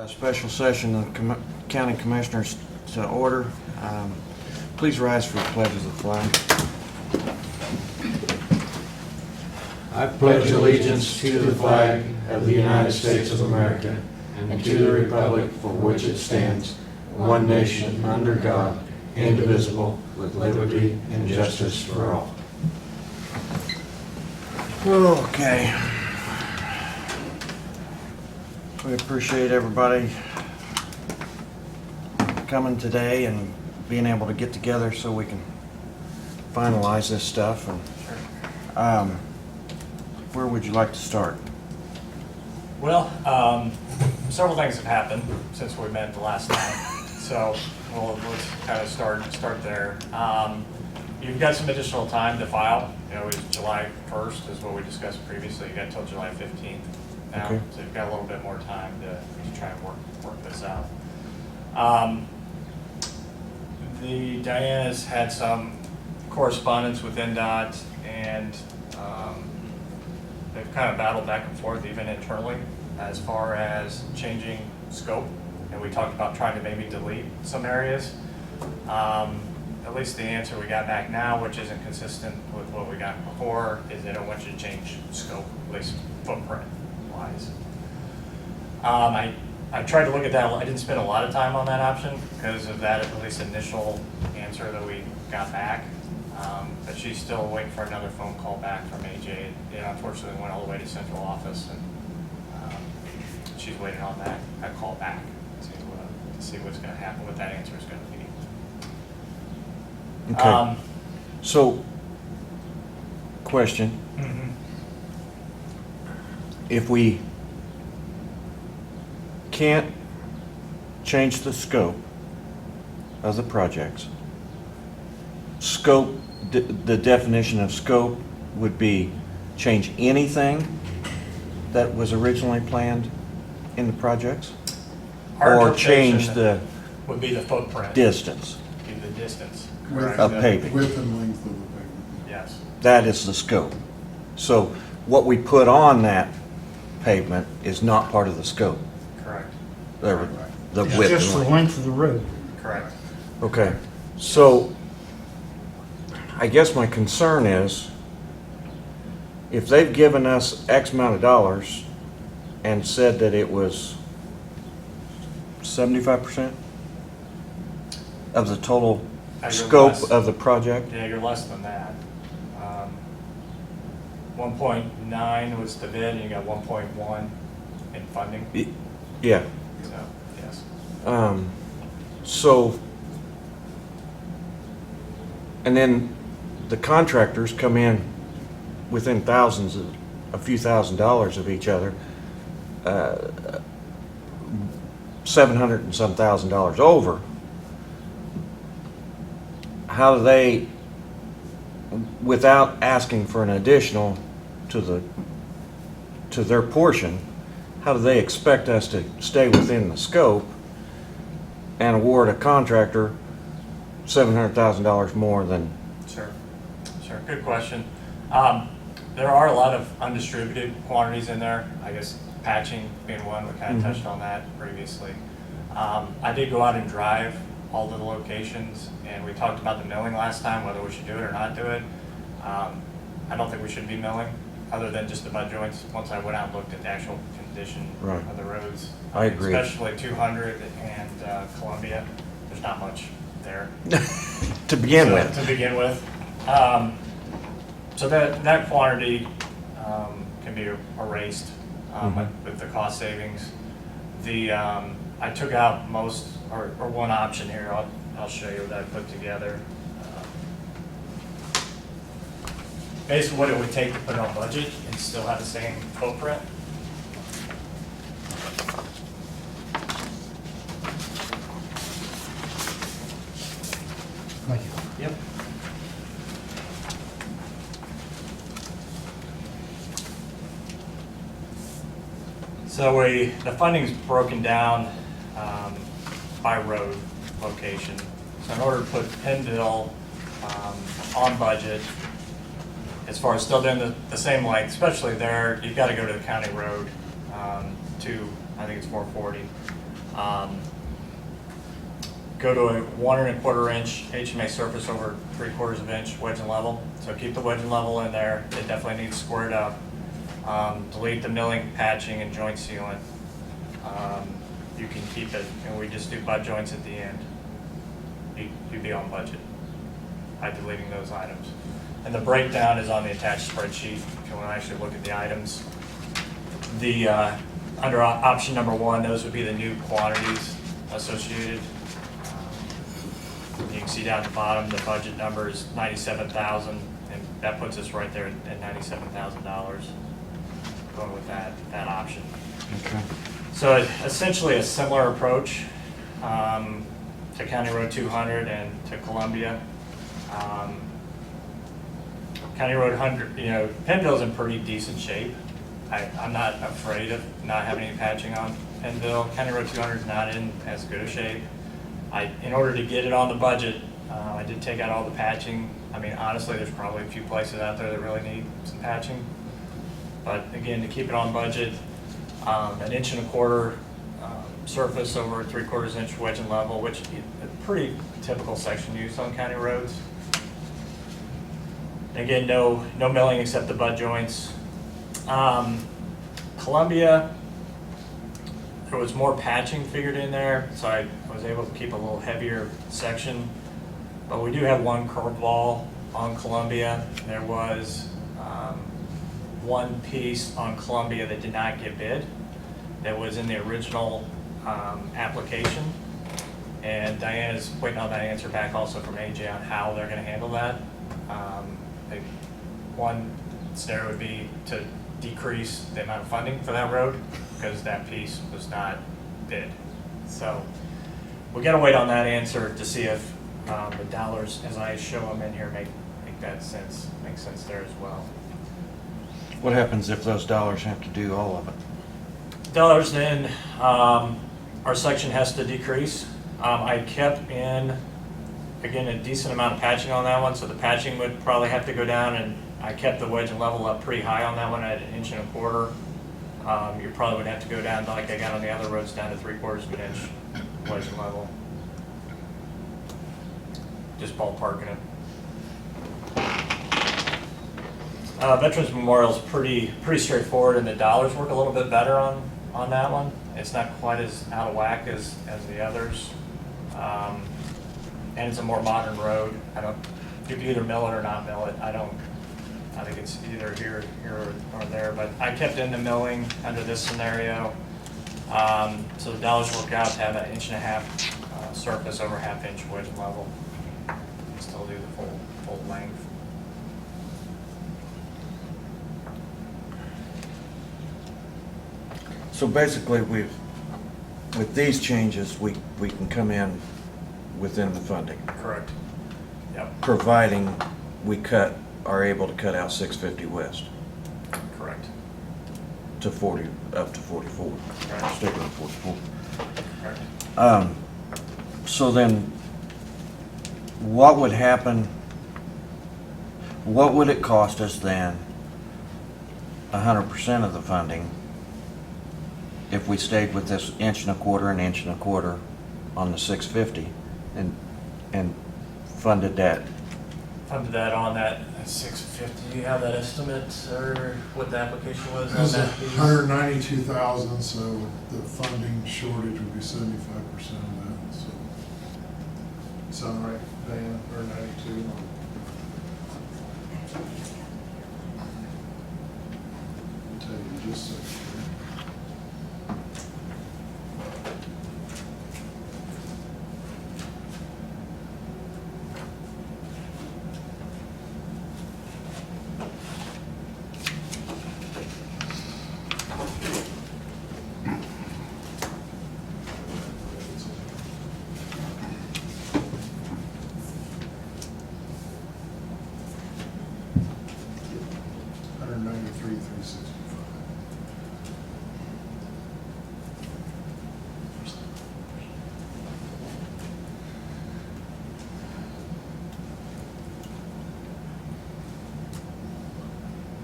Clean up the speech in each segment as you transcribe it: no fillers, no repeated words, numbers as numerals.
Special session of County Commissioners to order. Please rise for the pledge of the flag. I pledge allegiance to the flag of the United States of America and to the republic for which it stands, one nation under God, indivisible, with liberty and justice for all. Okay. We appreciate everybody coming today and being able to get together so we can finalize this stuff. And where would you like to start? Well, several things have happened since we met the last time, so let's kind of start there. You've got some additional time to file. You know, it was July 1st is what we discussed previously. You got till July 15th now, Okay. so you've got a little bit more time to try and work this out. Diana's had some correspondence with NDOT, and they've kind of battled back and forth even internally as far as changing scope, and we talked about trying to maybe delete some areas. At least the answer we got back now, which isn't consistent with what we got before, is they don't want you to change scope, at least footprint wise. I tried to look at that. I didn't spend a lot of time on that option because of that at least initial answer that we got back. But she's still waiting for another phone call back from AJ. It unfortunately went all the way to central office, and she's waiting on that call back to see what's going to happen, what that answer is going to be. Okay. So, question. Mm-hmm. If we can't change the scope of the projects, the definition of scope would be change anything that was originally planned in the projects? Our Or change interpretation the would be the footprint, distance be the distance. of paving? Width and length of the pavement. Yes. That is the scope. So what we put on that pavement is not part of the scope, Correct. the Yeah. width Just and the length. length of the road. Correct. Okay, so I guess my concern is if they've given us X amount of dollars and said that it was 75% of the total You're scope less. of the project? Yeah, you're less than that. 1.9 was the bid, and you got 1.1 in funding. Yeah. So, yes. So, and then the contractors come in within thousands of, a few $1,000s of each other, 700 and some $1,000 over. How do they, without asking for an additional to their portion, how do they expect us to stay within the scope and award a contractor $700,000 more than? Sure. Good question. There are a lot of undistributed quantities in there. I guess patching being one. We kind of touched on that previously. I did go out and drive all the locations, and we talked about the milling last time, whether we should do it or not do it. I don't think we should be milling, other than just the butt joints. Once I went out and looked at the actual condition Right. of the roads, I agree. Especially 200 and Columbia. There's not much there. To begin with. To begin with. So that quantity can be erased with the cost savings. I took out most, or one option here. I'll show you what I put together. Basically what it would take to put on budget and still have the same footprint. Thank you. Yep. So the funding's broken down by road location. So in order to put Pennville on budget, as far as still doing the same length, especially there, you've got to go to the county road to, I think it's 440. Go to a 1 1/4 inch HMA surface over 3/4 of inch wedge and level. So keep the wedge and level in there. It definitely needs squared up. Delete the milling, patching, and joint sealant. You can keep it, and we just do butt joints at the end. You'd be on budget by deleting those items. And the breakdown is on the attached spreadsheet if you want to actually look at the items. The under option number 1, those would be the new quantities associated. You can see down at the bottom, the budget number is $97,000, and that puts us right there at $97,000 going with that option. Okay. So essentially a similar approach to County Road 200 and to Columbia. County Road 100, Pennville's in pretty decent shape. I'm not afraid of not having any patching on Pennville. County Road 200 is not in as good a shape. In order to get it on the budget, I did take out all the patching. I mean, honestly, there's probably a few places out there that really need some patching. But again, to keep it on budget, 1 1/4 inch surface over 3/4 inch wedge and level, which is a pretty typical section used on county roads. Again, no milling except the butt joints. Columbia, there was more patching figured in there, so I was able to keep a little heavier section. But we do have one curb wall on Columbia. There was one piece on Columbia that did not get bid, that was in the original application. And Diana's waiting on that answer back also from AJ on how they're going to handle that. One scenario would be to decrease the amount of funding for that road because that piece was not bid. So we got to wait on that answer to see if the dollars, as I show them in here, make that sense, make sense there as well. What happens if those dollars have to do all of it? Dollars, then our section has to decrease. I kept in, again, a decent amount of patching on that one, so the patching would probably have to go down, and I kept the wedge and level up pretty high on that one at 1 1/4 inch. You probably would have to go down, like I got on the other roads, down to 3/4 inch wedge and level. Just ballparking it. Veterans Memorial is pretty straightforward, and the dollars work a little bit better on that one. It's not quite as out of whack as the others, and it's a more modern road. You can either mill it or not mill it. I think it's either here or there. But I kept in the milling under this scenario, so the dollars work out to have an 1.5 inch surface over 1/2 inch wedge level. And still do the full length. So basically, with these changes, we can come in within the funding, Correct. Yep. providing we are able to cut out 650 West Correct. to 40, up to 44. Right. Sticking with 44. Correct. So then, what would happen? What would it cost us then, 100% of the funding, if we stayed with this 1 1/4 inch and 1 1/4 on the 650 and funded that? Funded that on that 650. Do you have that estimate or what the application was on It's that piece? 192,000, so the funding shortage would be 75% of that, so. Sound right, Diana, or 92? I'll tell you in just a second.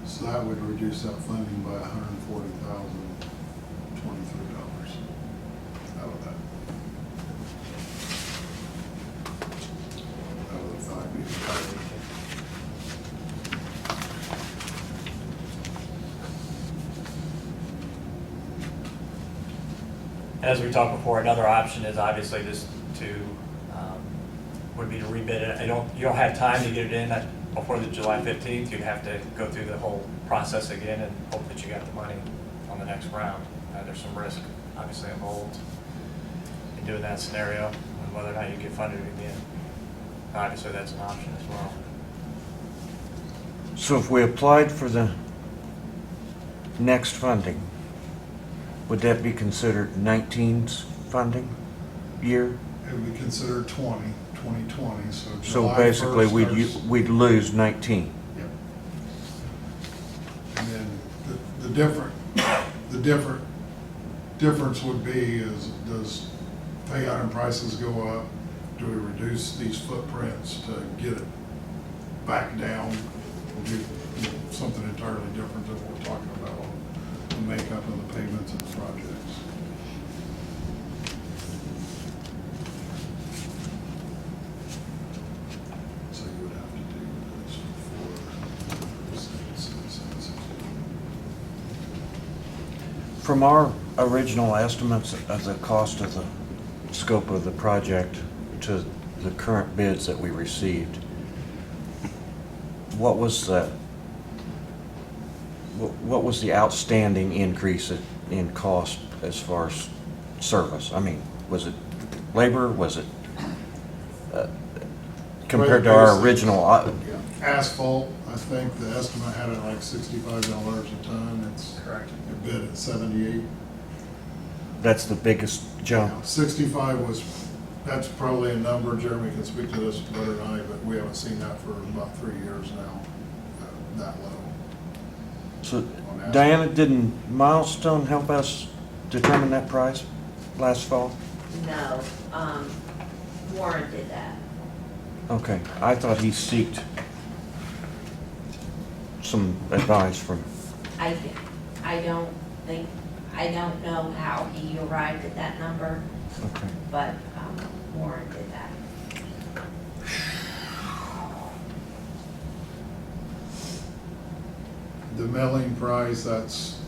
So that would reduce that funding by $140,023 out of that. As we talked before, another option is obviously just to, would be to rebid it. You don't have time to get it in before the July 15th. You'd have to go through the whole process again and hope that you got the money on the next round. There's some risk obviously involved in doing that scenario and whether or not you get funded again. Obviously, that's an option as well. So if we applied for the next funding, would that be considered 19's funding year? It would be considered 2020, so So July basically, 1st starts- we'd lose 19. Yep. And then the difference would be is, does pay item prices go up? Do we reduce these footprints to get it back down? Or do something entirely different than what we're talking about on the makeup of the payments and the projects? So you would have to do this for. From our original estimates of the cost of the scope of the project to the current bids that we received, what was the outstanding increase in cost as far as service? I mean, was it labor? Was it compared to our original? Asphalt, I think the estimate had it like $65 a ton. It's Correct. it bid at 78. That's the biggest jump. 65 was, that's probably a number, Jeremy can speak to this better than I, but we haven't seen that for about 3 years now, that low. So, Diana, didn't Milestone help us determine that price last fall? No, Warren did that. Okay, I thought he sought some advice from, I don't know how he arrived at that number, okay. but Warren did that. The milling price, that's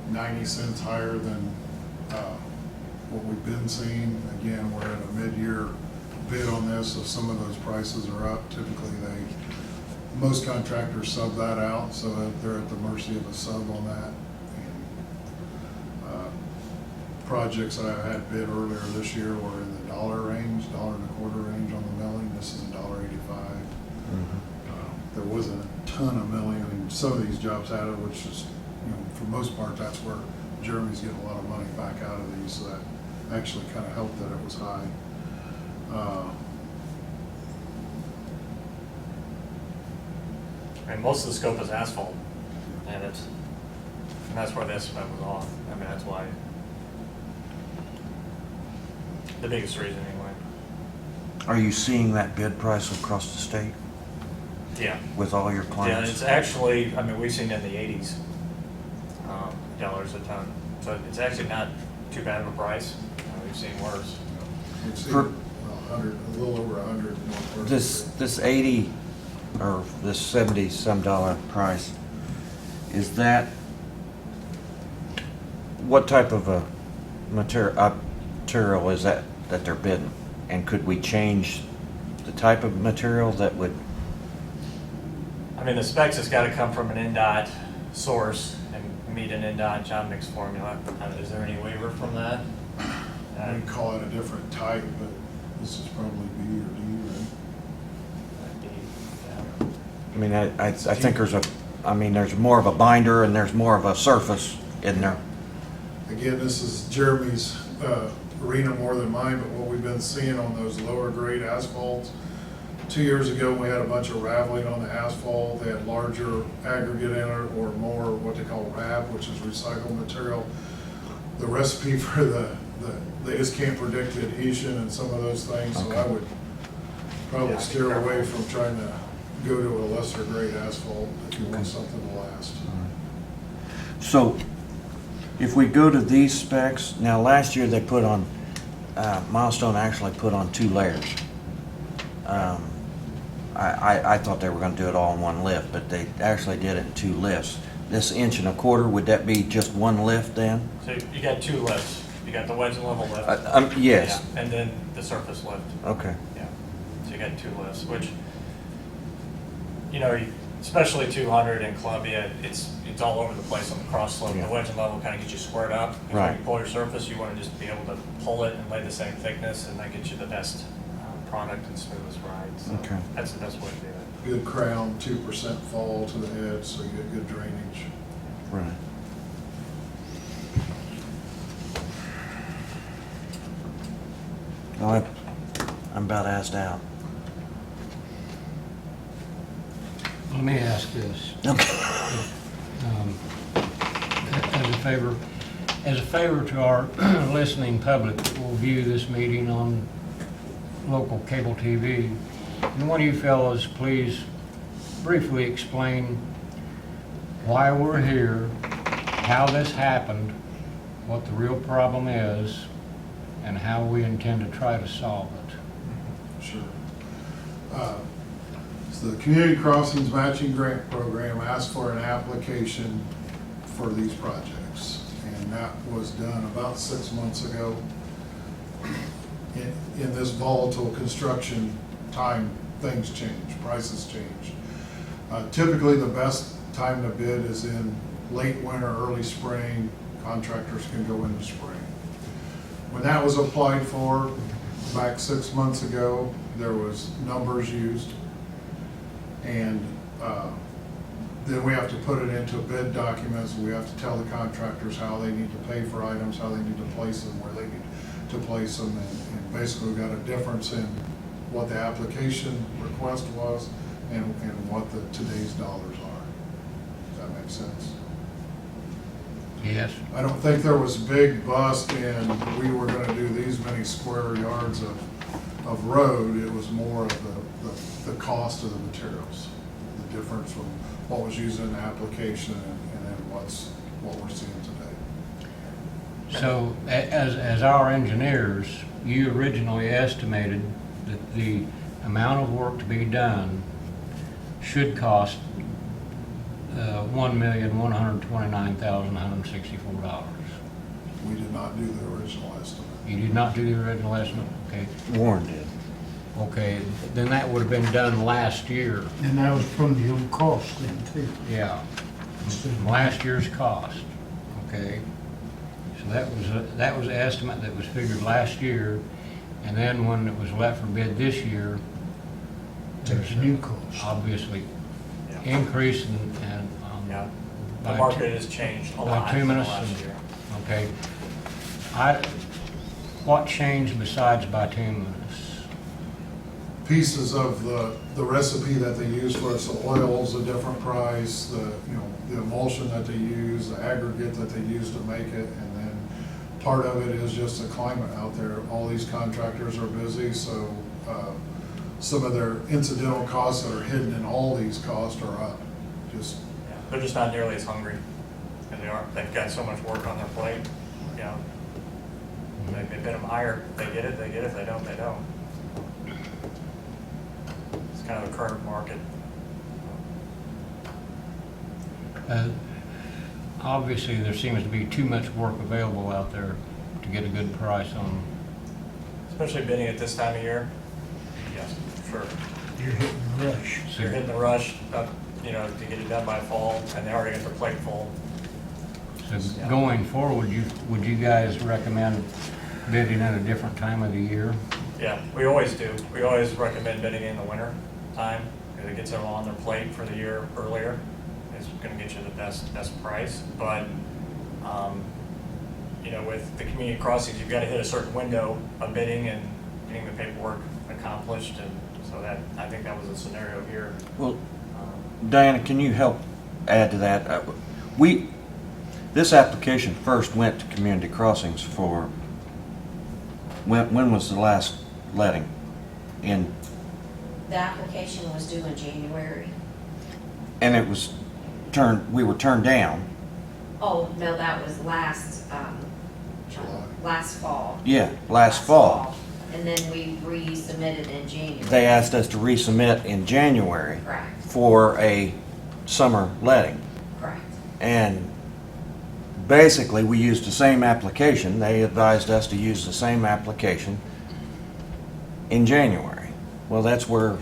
90 cents higher than what we've been seeing. Again, we're at a mid-year bid on this, so some of those prices are up. Typically, most contractors sub that out, so that they're at the mercy of a sub on that. And, projects I had bid earlier this year were in the dollar range, $1.25 range on the milling. This is $1.85. There wasn't a ton of milling. I mean, some of these jobs had it, which is, for most part, that's where Jeremy's getting a lot of money back out of these, so that actually kind of helped that it was high. I mean, most of the scope is asphalt, and that's where the estimate was off. I mean, that's why, the biggest reason anyway. Are you seeing that bid price across the state Yeah. with all your Yeah, clients? it's actually, I mean, we've seen in the 80s, dollars a ton. So it's actually not too bad of a price. We've seen worse. We've seen, For- well, 100, a little over 100. in North Berkeley. This 80 or this 70 some dollar price, is that, what type of a material is that they're bidding? And could we change the type of material that would, I mean, the specs has got to come from an NDOT source and meet an NDOT job mix formula. Is there any waiver from that? We call it a different type, but this is probably B or D, right? I mean, I think there's more of a binder and there's more of a surface in there. Again, this is Jeremy's arena more than mine, but what we've been seeing on those lower grade asphalts, 2 years ago, we had a bunch of raveling on the asphalt. They had larger aggregate in it or more what they call RAB, which is recycled material. The recipe for they just can't predict the adhesion and some of those things, so I would probably Yeah, be steer careful. away from trying to go to a lesser grade asphalt if you want something to last. So if we go to these specs, now last year they put on, Milestone actually put on 2 layers. I thought they were gonna do it all in one lift, but they actually did it in 2 lifts. this 1.25 inch, would that be just one lift then? So you got two lifts. You got the wedge and level lift. Yes, Yeah, and then the surface lift. okay. Yeah, so you got two lifts, which, you know, especially 200 in Columbia, it's all over the place on the cross slope. Yeah. The wedge and level kind of get you squared up. 'Cause Right. When you pull your surface, you want to just be able to pull it and lay the same thickness, and that gets you the best product and smoothest ride. So Okay. that's the best way to do it. Good crown, 2% fall to the edge, so you get good drainage. Right. Well, I'm about asked out. Let me ask this. Okay. um, as a favor to our listening public that will view this meeting on local cable TV, can one of you fellows please briefly explain why we're here, how this happened, what the real problem is, and how we intend to try to solve it? Sure. So the Community Crossings Matching Grant Program asked for an application for these projects, and that was done about 6 months ago. In this volatile construction time, things change, prices change. Typically, the best time to bid is in late winter, early spring. Contractors can go in the spring. When that was applied for back 6 months ago, there was numbers used. And then we have to put it into bid documents. We have to tell the contractors how they need to pay for items, how they need to place them, where they need to place them. And basically, we got a difference in what the application request was and what the today's dollars are. Does that make sense? Yes? I don't think there was big bust in, we were gonna do these many square yards of road. It was more of the cost of the materials, the difference from what was used in the application and then what we're seeing today. So, as our engineers, you originally estimated that the amount of work to be done should cost $1,129,164. We did not do the original estimate. You did not do the original estimate? Okay. Warren did. Okay, then that would have been done last year. And that was from the old cost then too. Yeah. Last year's cost, okay? So that was the estimate that was figured last year, and then when it was left for bid this year, There's a new cost. obviously Yeah. increase and Yeah. by The market has changed a by lot in the bituminous last and- year. Okay. What changed besides bituminous? Pieces of the recipe that they use for it, so oil's a different price, the emulsion that they use, the aggregate that they use to make it, and then part of it is just the climate out there. All these contractors are busy, so some of their incidental costs that are hidden in all these costs are up. Just, Yeah. They're just not nearly as hungry as they are. They've got so much work on their plate, you know. They bid them higher, they get it, if they don't, they don't. It's kind of the current market. Obviously, there seems to be too much work available out there to get a good price on. Especially bidding at this time of year. Yes, sure. You're hitting the rush. So you're hitting the rush, you know, to get it done by fall, and they already got their plate full. So going forward, would you guys recommend bidding at a different time of the year? Yeah, we always do. We always recommend bidding in the winter time, because it gets them on their plate for the year earlier. It's gonna get you the best price, but, you know, with the community crossings, you've gotta hit a certain window of bidding and getting the paperwork accomplished, and so that, I think that was a scenario here. Well, Diana, can you help add to that? This application first went to Community Crossings for, when was the last letting? In, The application was due in January. and it was we were turned down. Oh, no, that was July. last fall. Yeah, last fall. And then we resubmitted in January. They asked us to resubmit in January Correct, for a summer letting. correct. And basically, we used the same application. They advised us to use the same application in January. Well, that's where,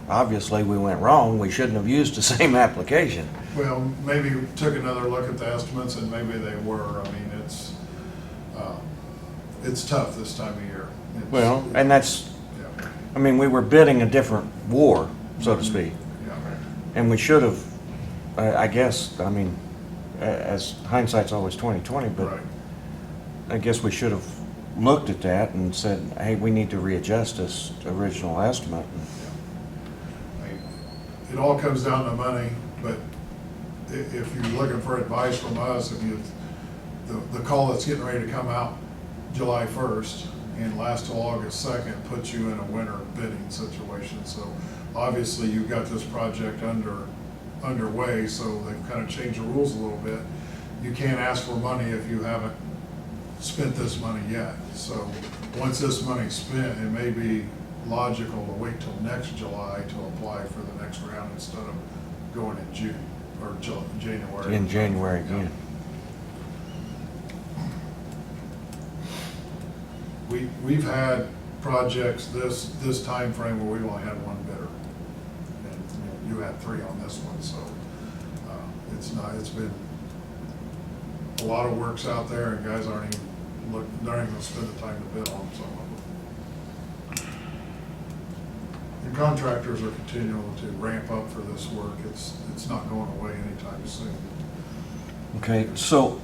obviously, we went wrong. We shouldn't have used the same application. Well, maybe took another look at the estimates and maybe they were. I mean, it's tough this time of year. It's- Well, and that's, Yeah, I mean, we were bidding a different war, so to speak. yeah. And we should have, I guess, I mean, as hindsight's always 20/20, but Right. I guess we should have looked at that and said, hey, we need to readjust this original estimate. I mean, it all comes down to money, but if you're looking for advice from us, the call that's getting ready to come out July 1st and last till August 2nd puts you in a winter bidding situation. So obviously you've got this project underway, so they've kind of changed the rules a little bit. You can't ask for money if you haven't spent this money yet. So once this money's spent, it may be logical to wait till next July to apply for the next round instead of going in June or January. In January again. We've had projects this time frame where we've only had one bidder. And you had 3 on this one, so it's been a lot of works out there and guys aren't even gonna spend the time to bid on some of them. And contractors are continuing to ramp up for this work. It's not going away anytime soon. Okay, so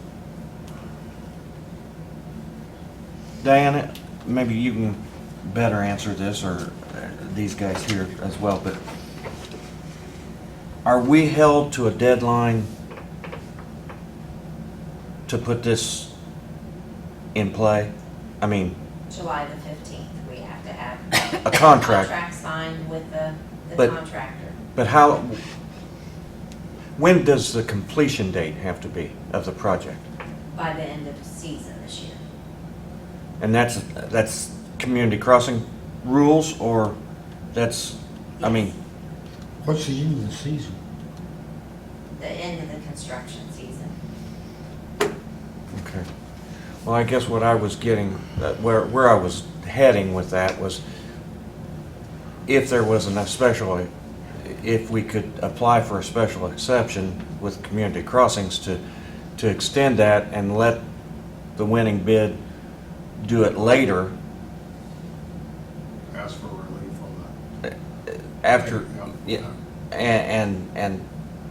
Diana, maybe you can better answer this, or these guys here as well, but are we held to a deadline to put this in play? I mean, July the 15th, we have to have. A contract. Contract signed with the But- contractor. but how, when does the completion date have to be of the project? By the end of the season this year. And that's community crossing rules, or that's, I mean, What's the end of the season? The end of the construction season. okay. Well, I guess what I was getting, where I was heading with that was, if there was enough special, if we could apply for a special exception with community crossings to extend that and let the winning bid do it later Ask for relief on that. after, Yeah. and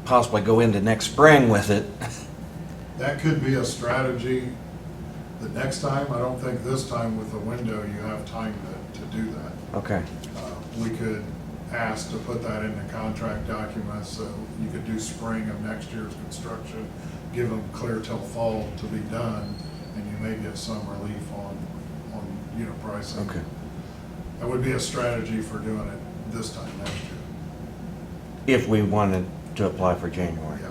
possibly go into next spring with it. That could be a strategy the next time. I don't think this time with the window you have time to do that. Okay, We could ask to put that in the contract documents, so you could do spring of next year's construction, give them clear till fall to be done, and you may get some relief on unit pricing. okay. That would be a strategy for doing it this time next year. If we wanted to apply for January. Yeah.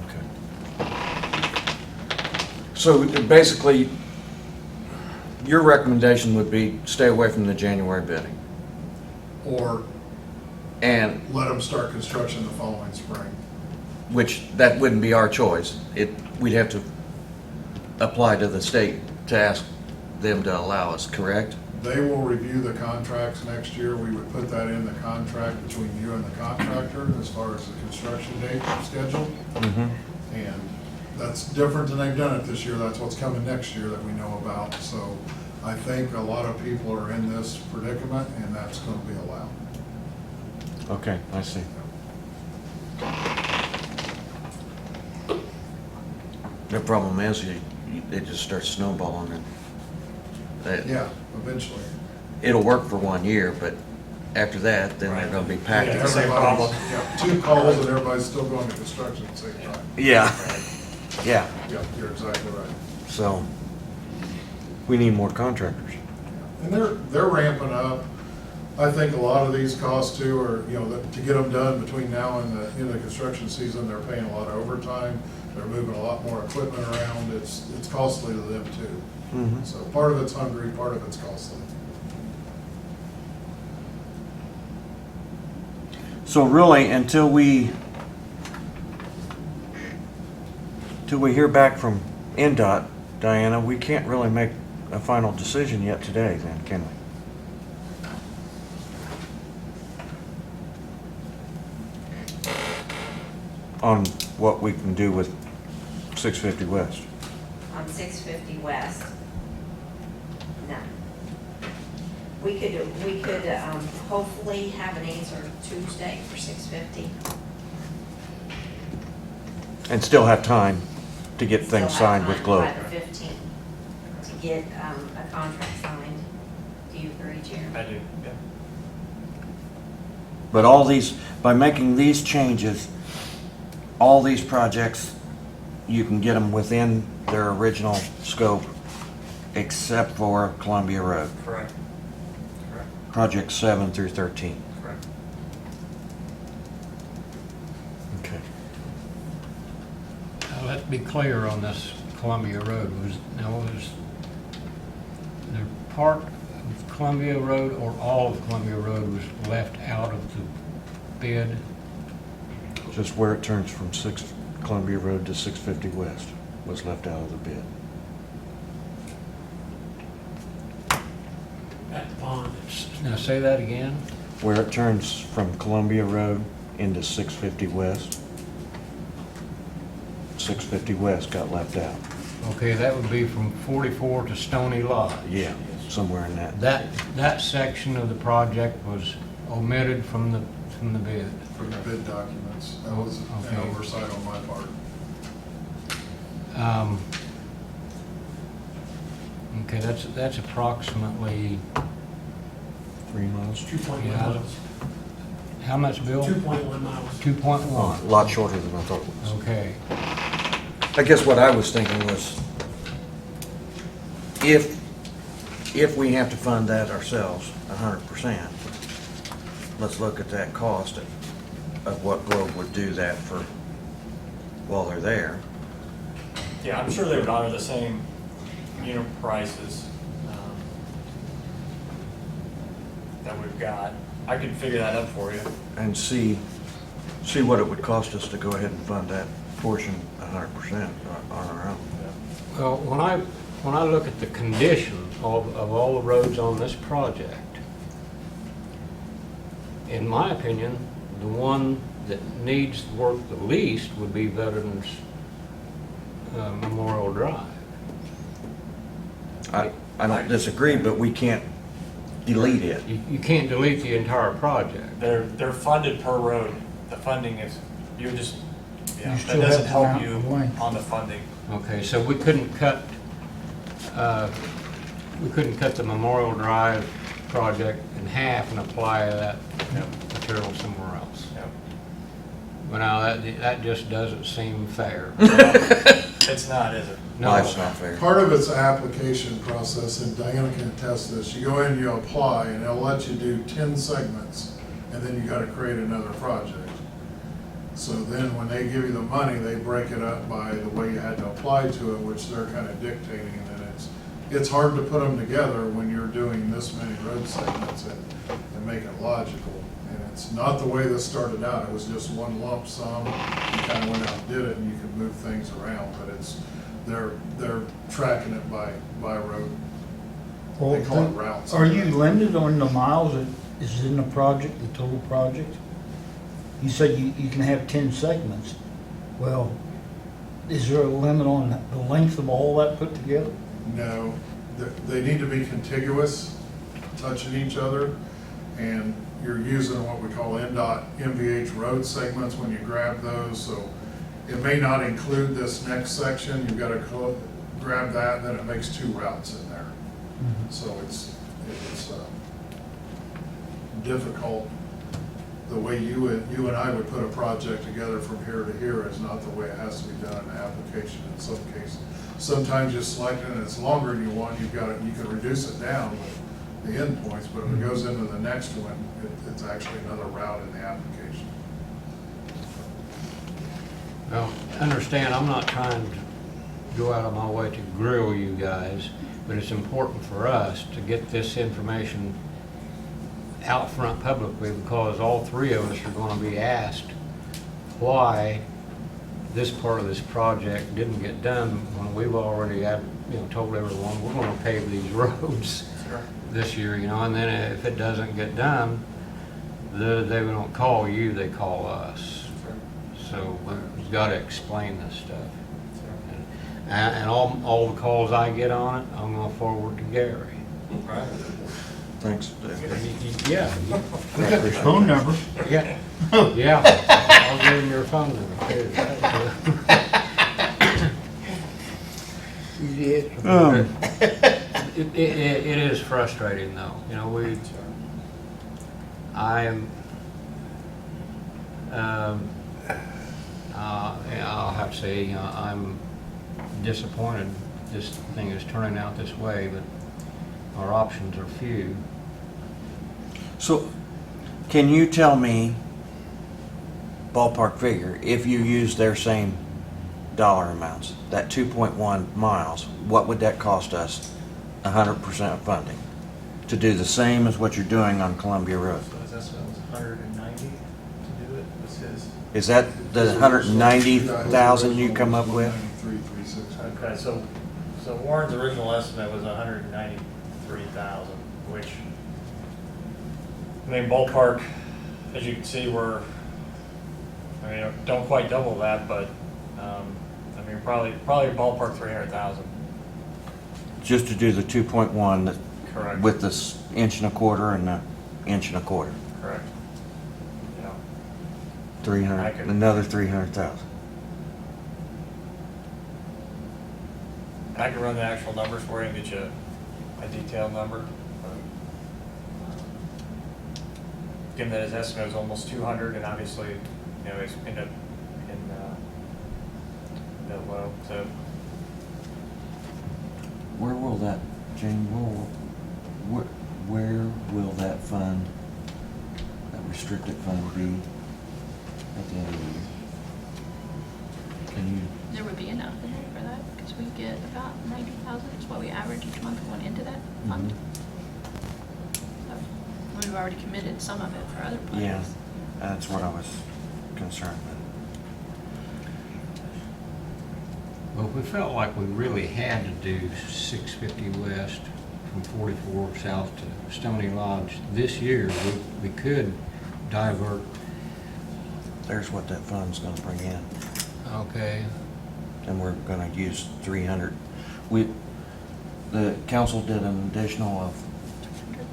Okay. So basically, your recommendation would be stay away from the January bidding, Or and, let them start construction the following spring. which, that wouldn't be our choice. We'd have to apply to the state to ask them to allow us, correct? They will review the contracts next year. We would put that in the contract between you and the contractor as far as the construction date schedule. Mm-hmm. And that's different than they've done it this year. That's what's coming next year that we know about. So I think a lot of people are in this predicament and that's going to be allowed. Okay, I see. The problem is, it just starts snowballing, and Yeah, eventually. it'll work for 1 year, but after that, then they're gonna be packed. Yeah, same everybody's- problem. yeah, 2 calls and everybody's still going to construction at the same time. Yeah, yeah, Yeah, you're exactly right. so, we need more contractors. And they're ramping up. I think a lot of these costs too are, to get them done between now and the end of the construction season, they're paying a lot of overtime. They're moving a lot more equipment around. It's costly to them too. Mhm. So part of it's hungry, part of it's costly. So really, until we Till we hear back from NDOT, Diana, we can't really make a final decision yet today then, can we? On what we can do with 650 West. On 650 West. No. We could hopefully have an answer Tuesday for 650. And still have time to get things Still have signed with time Globe. By the 15th to get a contract signed. Do you agree, Jeremy? I do, yeah. But all these, by making these changes, all these projects, you can get them within their original scope, except for Columbia Road, Correct. Correct. projects 7 through 13. Correct. Okay. Now, let's be clear on this Columbia Road. Was there part of Columbia Road or all of Columbia Road was left out of the bid? Just where it turns from Columbia Road to 650 West was left out of the bid. At the pond. Now, say that again? Where it turns from Columbia Road into 650 West, 650 West got left out. Okay, that would be from 44 to Stony Lodge. Yeah, somewhere in that. That section of the project was omitted from the bid. From the bid documents. That was Okay. an oversight on my part. Okay, that's approximately, 3 miles? 2.1 Yeah. miles. how much, Bill? 2.1 miles. 2.1. A lot shorter than I thought it was. Okay, I guess what I was thinking was, if we have to fund that ourselves, 100%, let's look at that cost of what Globe would do that for while they're there. Yeah, I'm sure they would honor the same unit prices that we've got. I could figure that up for you. And see what it would cost us to go ahead and fund that portion 100% on our own. well, when I look at the condition of all the roads on this project, in my opinion, the one that needs work the least would be Veterans Memorial Drive. I don't disagree, but we can't delete it. You can't delete the entire project. They're funded per road. The funding is, you just, yeah, You that still doesn't have to help mount you the length. on the funding. Okay, so we couldn't cut the Memorial Drive project in half and apply that material somewhere else. Yep. Well, now, that just doesn't seem fair. It's not, is it? No. Life's not fair. Part of it's application process, and Diana can attest to this. You go in, you apply, and they'll let you do 10 segments, and then you gotta create another project. So then when they give you the money, they break it up by the way you had to apply to it, which they're kind of dictating, and then it's hard to put them together when you're doing this many road segments and make it logical. And it's not the way this started out. It was just one lump sum. You kind of went out and did it, and you could move things around, but they're tracking it by road. Well, They call it routes. Are you limited on the miles that is in the project, the total project? You said you can have 10 segments. Well, is there a limit on the length of all that put together? No, they need to be contiguous, touching each other, and you're using what we call NDOT MVH road segments when you grab those, so it may not include this next section, you've got to grab that, and then it makes 2 routes in there. So it's difficult. The way you and I would put a project together from here to here is not the way it has to be done in the application in some cases. Sometimes you select it and it's longer than you want, you can reduce it down with the endpoints, but if it goes into the next one, it's actually another route in the application. Well, understand, I'm not trying to go out of my way to grill you guys, but it's important for us to get this information out front publicly, because all 3 of us are going to be asked why this part of this project didn't get done when we've already had, told everyone, we're gonna pave these roads Sure. this year, and then if it doesn't get done, they don't call you, they call us. So we've got to explain this stuff. And all the calls I get on it, I'm gonna forward to Gary. Right. Thanks, Dave. Yeah, We got your phone number. yeah, yeah. I'll give him your phone number too. It is frustrating though, I am, I'll have to say, I'm disappointed this thing is turning out this way, but our options are few. So, can you tell me, ballpark figure, if you use their same dollar amounts, that 2.1 miles, what would that cost us, 100% funding, to do the same as what you're doing on Columbia Road? So his estimate was 190 to do it, was his. Is that the 190,000 you come up with? 93,360. Okay, so Warren's original estimate was 193,000, which, I mean, ballpark, as you can see, don't quite double that, but, probably ballpark 300,000. Just to do the 2.1 Correct. with this 1.25 and the 1.25. Correct. Yeah. 300, another 300,000. I can run the actual numbers for you and get you a detailed number. Given that his estimate was almost 200, and obviously, he's ended up in that low. So Where will that, Jane, where will that fund, that restricted fund be at the end of the year? Can you, There would be enough in there for that, because we get about 90,000 is what we average each month going into that fund. So we've already committed some of it for other yeah, projects. that's what I was concerned with. Well, we felt like we really had to do 650 west from 44 south to Stony Lodge this year. We could divert. There's what that fund's gonna bring in, Okay. and we're gonna use 300. The council did an additional of, 300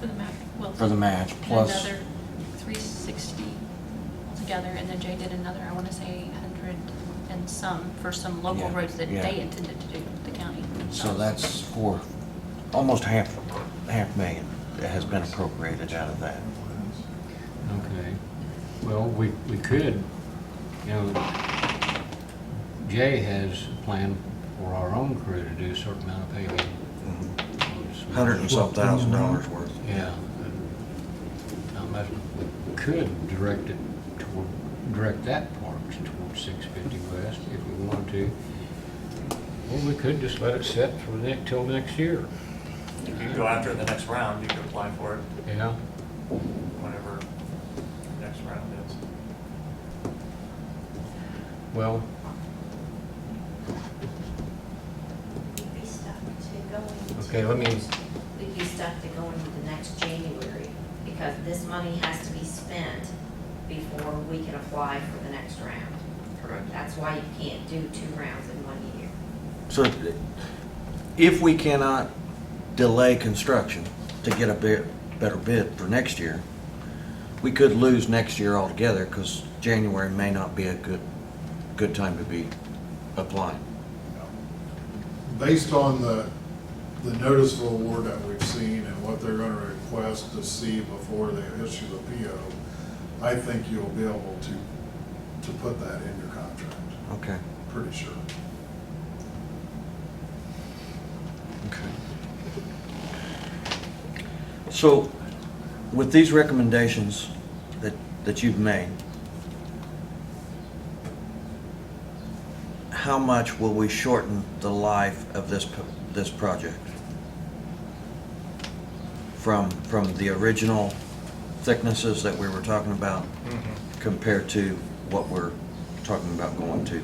for the match. Well, for the match, and plus, another 360 altogether, and then Jay did another, I want to say 100 and some for some local Yeah, roads that yeah. they intended to do, the county. so that's for almost half million that has been appropriated out of that. Okay. Well, we could, Jay has a plan for our own crew to do a certain amount of paving. $100 and some thousand worth. Yeah. Not much. We could direct that part towards 650 west if we wanted to. Or we could just let it set for till next year. you can go after the next round. You can apply for it Yeah. whenever the next round is. Well, We'd be stuck to go into. okay, let me, We'd be stuck to go into the next January, because this money has to be spent before we can apply for the next round. Correct. That's why you can't do 2 rounds in 1 year. So if we cannot delay construction to get a better bid for next year, we could lose next year altogether, because January may not be a good time to be applying. Based on the notice of award that we've seen and what they're gonna request to see before they issue the PO, I think you'll be able to put that in your contract, Okay. pretty sure. Okay. So, with these recommendations that you've made, how much will we shorten the life of this project? From the original thicknesses that we were talking about compared to what we're talking about going to?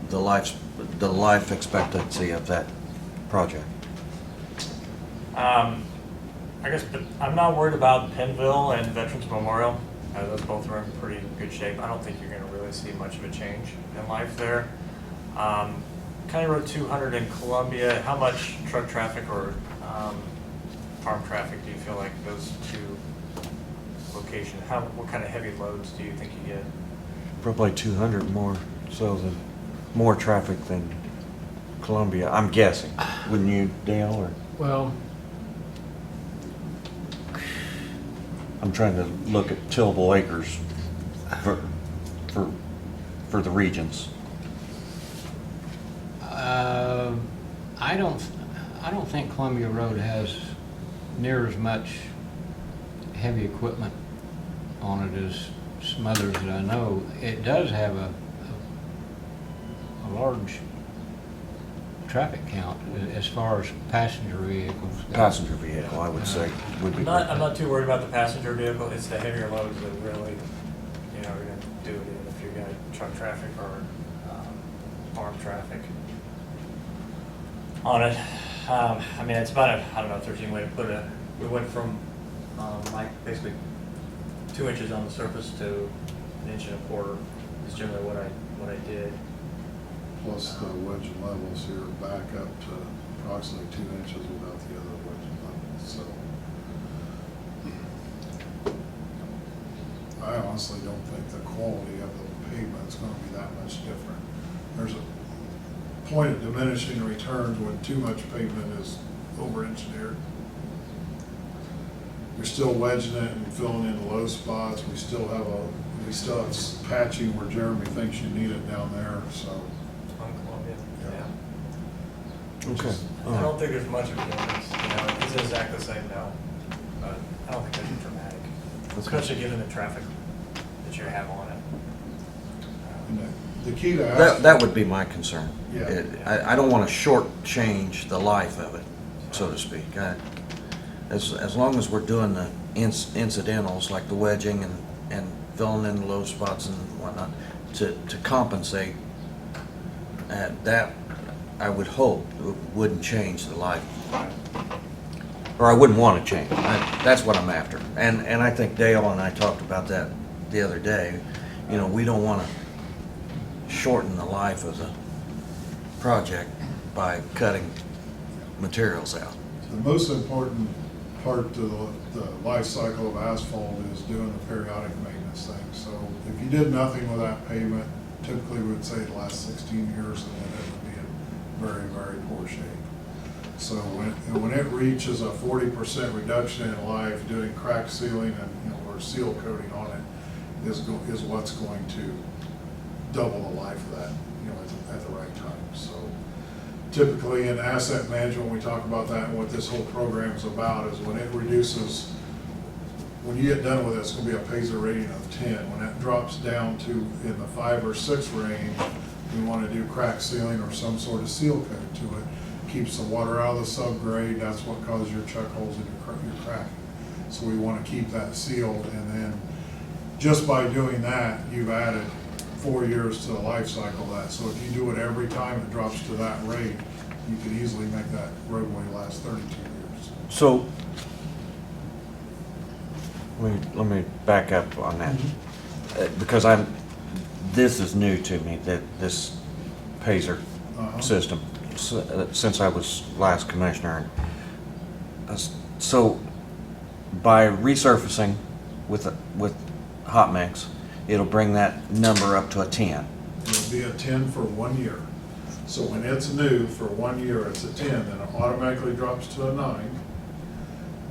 The life expectancy of that project? I guess, but I'm not worried about Penville and Veterans Memorial. Those both are in pretty good shape. I don't think you're gonna really see much of a change in life there. County Road 200 in Columbia, how much truck traffic or farm traffic do you feel like those two locations, what kind of heavy loads do you think you get? Probably 200 more, so the more traffic than Columbia, I'm guessing. Wouldn't you, Dale, or? Well, I'm trying to look at tillable acres for the regions. I don't think Columbia Road has near as much heavy equipment on it as some others that I know. It does have a large traffic count as far as passenger vehicles go. Passenger vehicle, I would say, would be. I'm not too worried about the passenger vehicle. It's the heavier loads that really, are gonna do it in if you got truck traffic or farm traffic on it. I mean, it's about I don't know if there's any way to put it. We went from like basically 2 inches on the surface to 1.25 inches is generally what I did. Plus the wedge levels here back up to approximately 2 inches without the other wedge levels, so. I honestly don't think the quality of the pavement's gonna be that much different. There's a point of diminishing returns when too much pavement is over-engineered. You're still wedging it and filling in the low spots. We still have patching where Jeremy thinks you need it down there, so. On Columbia, Yeah. Okay. I don't think there's much of a difference. Is it exactly the same? No, but I don't think that's dramatic, especially given the traffic that you have on it. And the key to asphalt. That would be my concern. Yeah. I don't want to shortchange the life of it, so to speak. As long as we're doing the incidentals like the wedging and filling in the low spots and whatnot to compensate, that I would hope wouldn't change the life. Or I wouldn't want to change. That's what I'm after. And I think Dale and I talked about that the other day. We don't want to shorten the life of the project by cutting materials out. The most important part to the life cycle of asphalt is doing the periodic maintenance thing. So if you did nothing with that pavement, typically we would say the last 16 years, and then it would be in very, very poor shape. So when it reaches a 40% reduction in life, doing crack sealing and or seal coating on it is what's going to double the life of that at the right time. So typically in asset management, when we talk about that and what this whole program is about, is when it reduces, when you get done with it, it's going to be a PASER rating of 10. When that drops down to in the 5 or 6 range, we want to do crack sealing or some sort of seal coat to it. Keeps the water out of the subgrade. That's what causes your chuck holes and your cracking. So we want to keep that sealed, and then just by doing that, you've added 4 years to the life cycle of that. So if you do it every time it drops to that rate, you could easily make that roadway last 32 years. So let me back up on that. Because this is new to me, that this PASER system, since I was last commissioner. So by resurfacing with hot mix, it'll bring that number up to a 10. It'll be a 10 for 1 year. So when it's new for 1 year, it's a 10, then it automatically drops to a 9.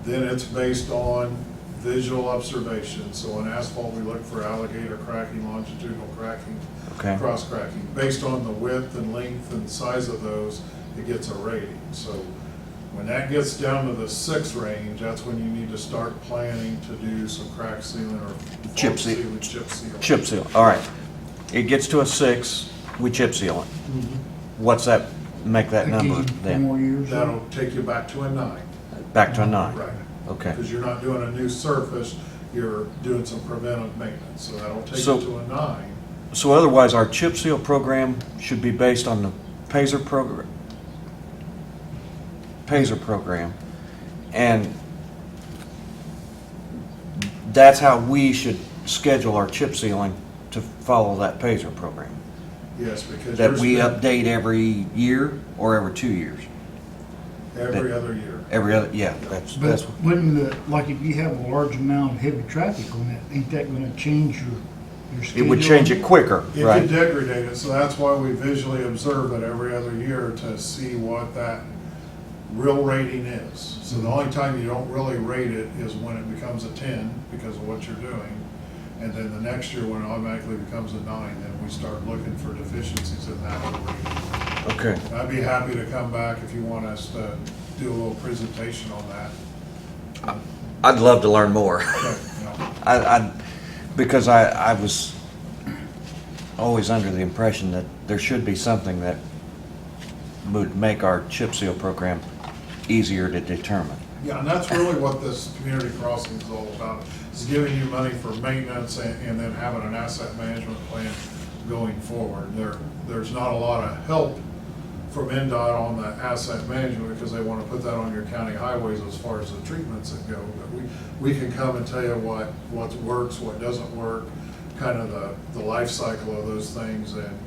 Then it's based on visual observation. So in asphalt, we look for alligator cracking, longitudinal cracking, Okay. cross cracking. Based on the width and length and size of those, it gets a rating. So when that gets down to the 6 range, that's when you need to start planning to do some crack sealing or Chip foam seal. sealing, chip seal. Chip seal, all right. It gets to a 6, we chip seal it. What's that, make that number Four then? more years. That'll take you back to a 9. Back to a 9? Right. Okay. Because you're not doing a new surface, you're doing some preventive maintenance. So that'll take So- you to a 9. So otherwise, our chip seal program should be based on the Paiser program, and that's how we should schedule our chip sealing to follow that Paiser program. Yes, because That yours we been update every year or every 2 years. every other year. Every other, yeah, that's But wouldn't like if you have a large amount of heavy traffic on that, ain't that gonna change your it schedule? would change it quicker, It right? could degrade it, so that's why we visually observe it every other year to see what that real rating is. So the only time you don't really rate it is when it becomes a 10 because of what you're doing. And then the next year, when it automatically becomes a 9, then we start looking for deficiencies in that rating. Okay. I'd be happy to come back if you want us to do a little presentation on that. I'd love to learn more. Yeah. Because I was always under the impression that there should be something that would make our chip seal program easier to determine. Yeah, and that's really what this community crossing is all about, is giving you money for maintenance and then having an asset management plan going forward. There's not a lot of help from NDOT on the asset management because they want to put that on your county highways as far as the treatments that go. But we can come and tell you what works, what doesn't work, kind of the life cycle of those things, and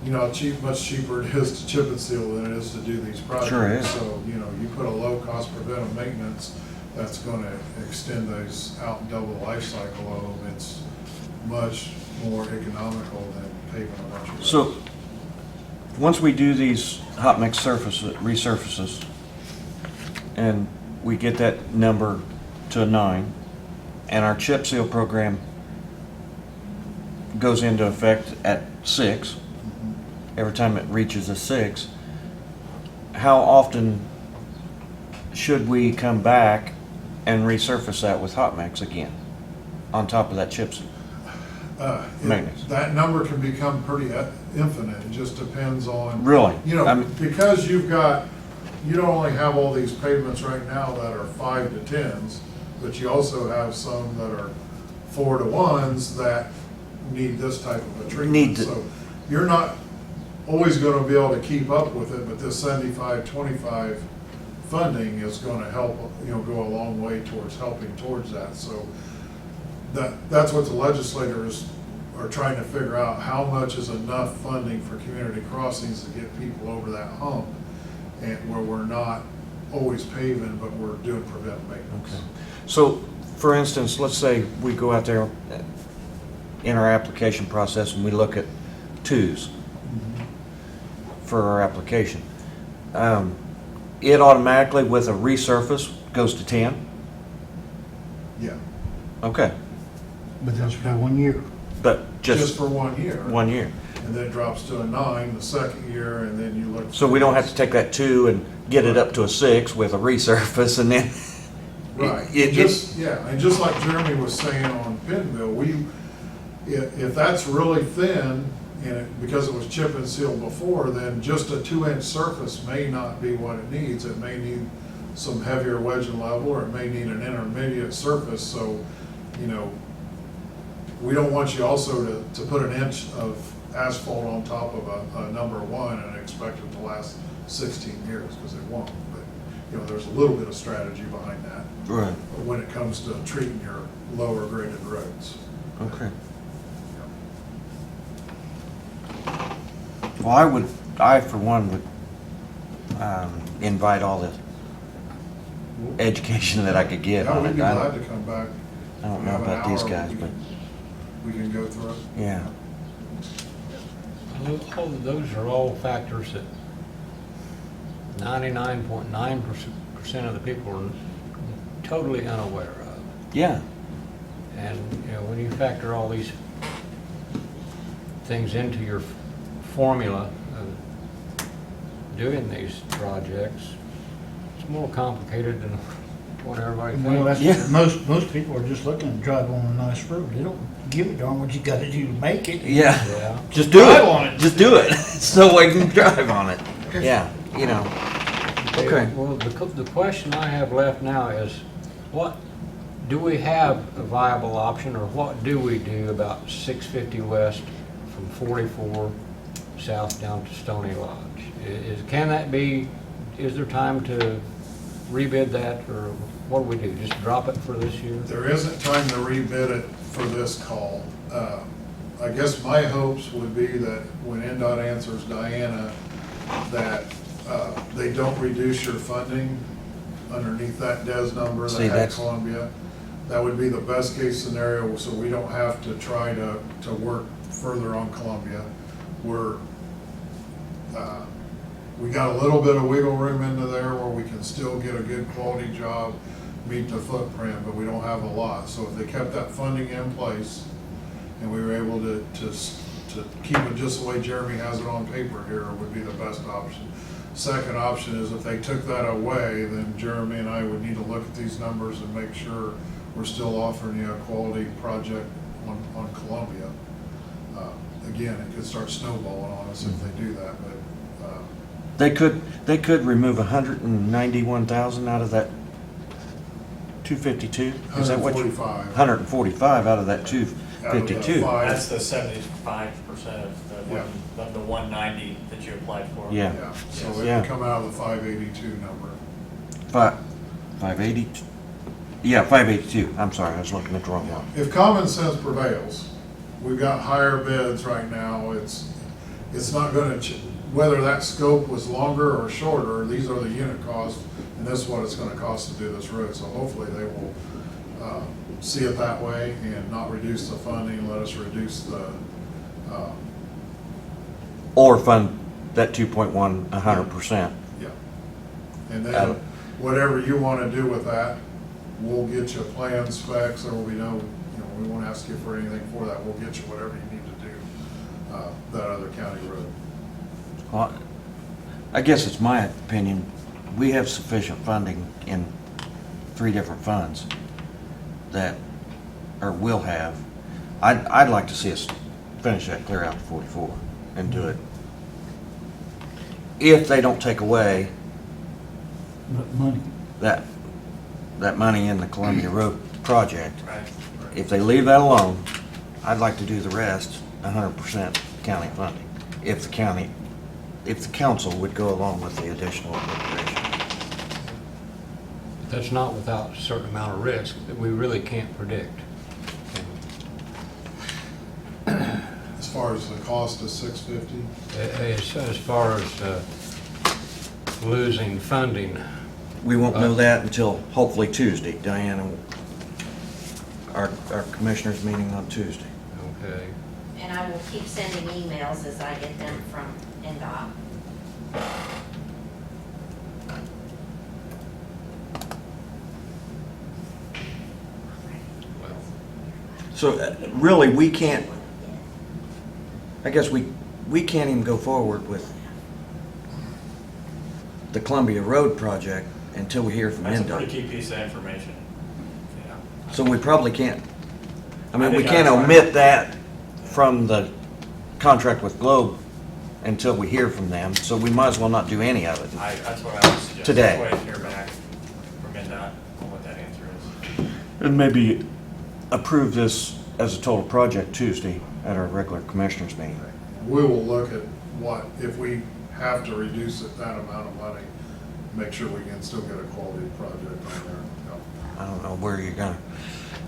you know, much cheaper it is to chip and seal than it is to do these projects. Sure is. So, you know, you put a low-cost preventive maintenance that's going to extend those out and double the life cycle of them. It's much more economical than paving a bunch of roads. So, once we do these hot mix resurfaces, and we get that number to a 9, and our chip seal program goes into effect at 6, every time it reaches a 6, how often should we come back and resurface that with hot mix again, on top of that chip seal? Maintenance. That number can become pretty infinite. It just depends on. Really? You I know, mean- because you don't only have all these pavements right now that are 5 to 10s, but you also have some that are 4 to 1s that need this type of a Need treatment. to- So you're not always gonna be able to keep up with it, but this 75-25 funding is gonna help, you know, go a long way towards helping towards that. So that's what the legislators are trying to figure out, how much is enough funding for community crossings to get people over that hump, and where we're not always paving, but we're doing preventive maintenance. Okay. So, for instance, let's say we go out there in our application process and we look at 2s for our application. It automatically, with a resurface, goes to 10? Yeah, Okay, But that's for 1 year. but just just for 1 year. 1 year. And then it drops to a 9 the second year, and then you look. So we don't have to take that 2 and get it up to a 6 with a resurface and then... Right, It- and just like Jeremy was saying on Pinville, if that's really thin, and because it was chip and seal before, then just a 2-inch surface may not be what it needs. It may need some heavier wedge and level, or it may need an intermediate surface. So, you know, we don't want you also to put an inch of asphalt on top of a number 1 and expect it to last 16 years, because it won't. But, you know, there's a little bit of strategy behind that Right, when it comes to treating your lower graded roads. okay. Well, I for one would invite all the education that I could get Yeah, on we'd it. be I glad don't to come back. I don't We know have an about these hour, guys, we but, We can go through it. yeah. Those are all factors that 99.9% of the people are totally unaware of. Yeah, And, you know, when you factor all these things into your formula of doing these projects, it's more complicated than what everybody Well, thinks. that's, Yeah. most people are just looking to drive on a nice road. They don't give a darn what you gotta do to make it. yeah. Yeah. Just do Drive it. on it. Just do it. So I can drive on it. Yeah, you know. Okay. Well, the question I have left now is, what do we have a viable option, or what do we do about 650 west from 44 south down to Stony Lodge? Can that be, is there time to rebid that, or what do we do? Just drop it for this year? There isn't time to rebid it for this call. I guess my hopes would be that when NDOT answers Diana, that they don't reduce your funding underneath that DES number See, that had that's- Columbia. That would be the best case scenario, so we don't have to try to work further on Columbia. We got a little bit of wiggle room into there where we can still get a good quality job, meet the footprint, but we don't have a lot. So if they kept that funding in place and we were able to keep it just the way Jeremy has it on paper here, would be the best option. Second option is if they took that away, then Jeremy and I would need to look at these numbers and make sure we're still offering you a quality project on Columbia. Again, it could start snowballing on us if they do that, but They could remove 191,000 out of that 252? Is that what you? 145. 145 out of that Out of 252. that five. That's the 75% of Yeah. the 190 that you applied for. Yeah. Yeah, so it Yeah. would come out of the 582 number. 580? Yeah, 582. I'm sorry, I was looking at the wrong one. If common sense prevails, we've got higher bids right now, it's not gonna, whether that scope was longer or shorter, these are the unit costs, and this is what it's gonna cost to do this road, so hopefully they will, see it that way and not reduce the funding, let us reduce the, Or fund that 2.1 100%. yeah. And then, whatever you wanna do with that, we'll get you plan specs, there will be no, we won't ask you for anything for that, we'll get you whatever you need to do, that other county road. Well, I guess it's my opinion, we have sufficient funding in 3 different funds that, or will have. I'd like to see us finish that clear out to 44 and do it. If they don't take away But money. that money in the Columbia Road project, Right. if they leave that alone, I'd like to do the rest 100% county funding. If the council would go along with the additional appropriation. But that's not without a certain amount of risk that we really can't predict. As far as the cost of 650, As far as losing funding, We won't know that until hopefully Tuesday, Diana, our commissioners meeting on Tuesday. okay. And I will keep sending emails as I get them from NDOT. Well, So really, we can't, I guess we can't even go forward with the Columbia Road project until we hear from That's a pretty NDOT. key piece of information. Yeah. So we probably can't, I mean, I we think can't that's fine. omit that from the contract with Globe until we hear from them, so we might as well not do any of it. That's what I would suggest. Today. Let's wait to hear back from NDOT on what that answer is. And maybe approve this as a total project Tuesday at our regular commissioners meeting. we will look at what, if we have to reduce it that amount of money, make sure we can still get a quality project on there. I don't know where you're gonna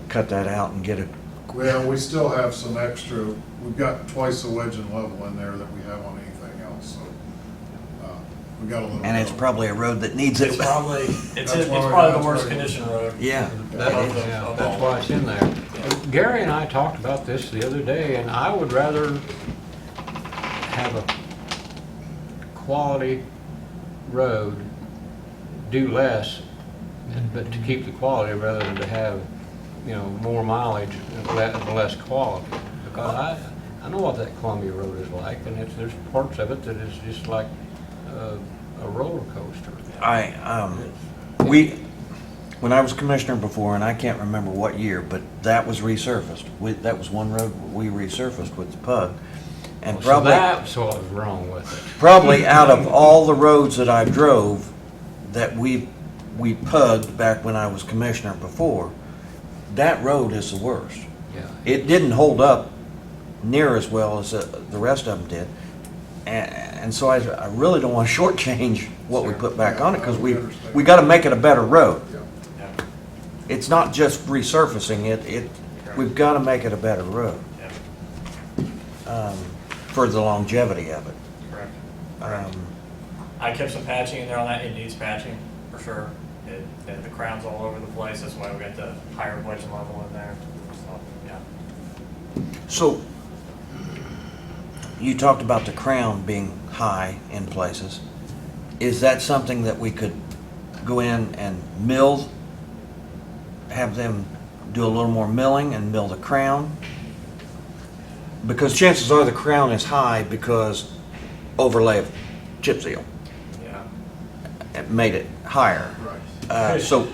cut that out and get it. Well, we still have some extra, we've got twice the wedge and level in there that we have on anything else, so, we got a little. And it's bit. probably a road that needs it. It's probably, That's why we- probably the that's worst why- condition road. Yeah. That Of is, the- yeah, of that's all. why it's in there. Gary and I talked about this the other day, and I would rather have a quality road, do less, but to keep the quality rather than to have, more mileage and less quality. Because I know what that Columbia Road is like, and there's parts of it that is just like a roller coaster. When I was commissioner before, and I can't remember what year, but that was resurfaced. That was one road we resurfaced with the PUG. And So probably, that's what was wrong with it. probably out of all the roads that I drove that we PUG'd back when I was commissioner before, that road is the worst. Yeah. It didn't hold up near as well as the rest of them did. And so I really don't want to shortchange what we put back on it, because we got to make it a better road. Yeah. Yeah, It's not just resurfacing it, we've got to make it a better road, yeah, for the longevity of it. correct. Um, I kept some patching in there on that. It needs patching, for sure. The crown's all over the place. That's why we got the higher wedge level in there. So, yeah. So, you talked about the crown being high in places. Is that something that we could go in and mill, have them do a little more milling and mill the crown? Because chances are the crown is high because overlay of chip seal Yeah. it made it higher. Right. So,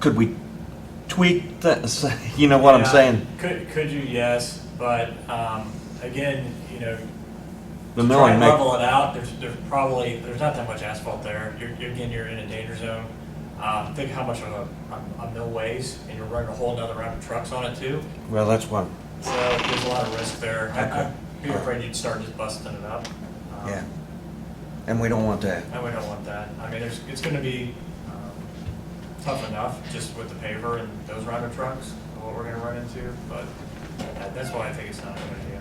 could we tweak that, you know what I'm Yeah, saying? Could you? Yes, but again, you know, The to try milling and make, level it out. There's not that much asphalt there. You're in a danger zone. Think how much of a mill weighs, and you're running a whole nother round of trucks on it too. well, that's one, So there's a lot of risk there. Okay. I'd be afraid you'd start just busting it up. yeah. And we don't want that. And we don't want that. I mean, it's going to be tough enough just with the paver and those round of trucks, what we're going to run into. But that's why I think it's not a good idea.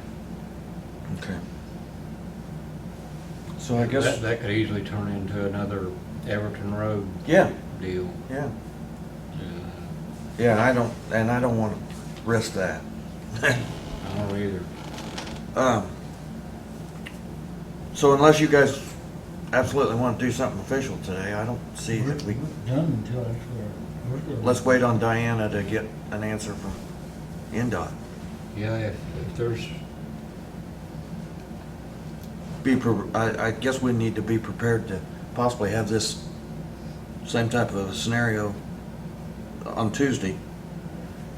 Okay. So I guess, That could easily turn into another Everton Road yeah, deal. yeah. Uh, Yeah, I don't want to risk that. I don't either. So unless you guys absolutely want to do something official today, I don't see We're that we, done until after. let's wait on Diana to get an answer from NDOT. Yeah, if there's, I guess we need to be prepared to possibly have this same type of a scenario on Tuesday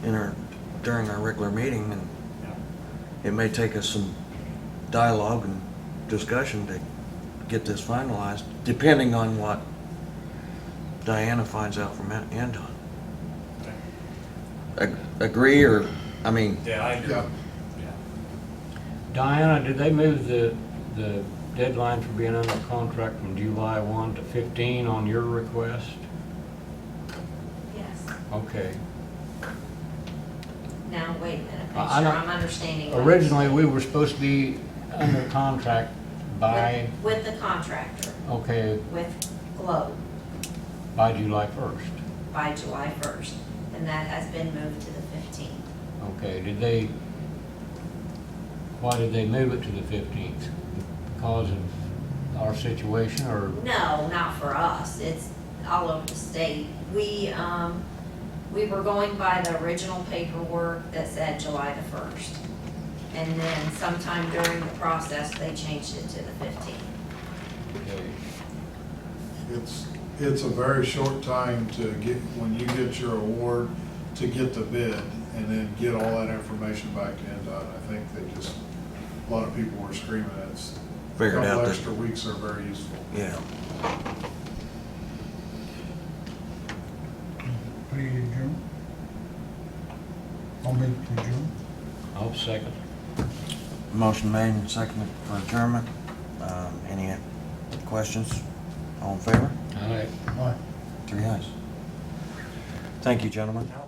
during our regular meeting, and Yeah. it may take us some dialogue and discussion to get this finalized, depending on what Diana finds out from NDOT. Okay. Agree, or, I mean, Yeah, I agree. Yeah. Yeah. Diana, did they move the deadline for being under contract from July 1 to 15 on your request? Yes. Okay. Now, wait a minute, make I sure don't- I'm understanding. what you're Originally, saying. we were supposed to be under contract by, With the contractor, okay, with Globe, by July 1st. by July 1st, and that has been moved to the 15th. Okay, why did they move it to the 15th? Because of our situation, or? No, not for us, it's all over the state. We were going by the original paperwork that said July the 1st. And then sometime during the process, they changed it to the 15th. Okay. It's a very short time to get, when you get your award, to get the bid and then get all that information back to NDOT. I think a lot of people were screaming, it's, a figured out couple that, extra weeks are very useful. yeah. Ready to adjourn? I'll make the adjourn. I'll second. Motion made and seconded for adjournment. Any questions? All in favor? All right. All right. 3 ayes. Thank you, gentlemen. Now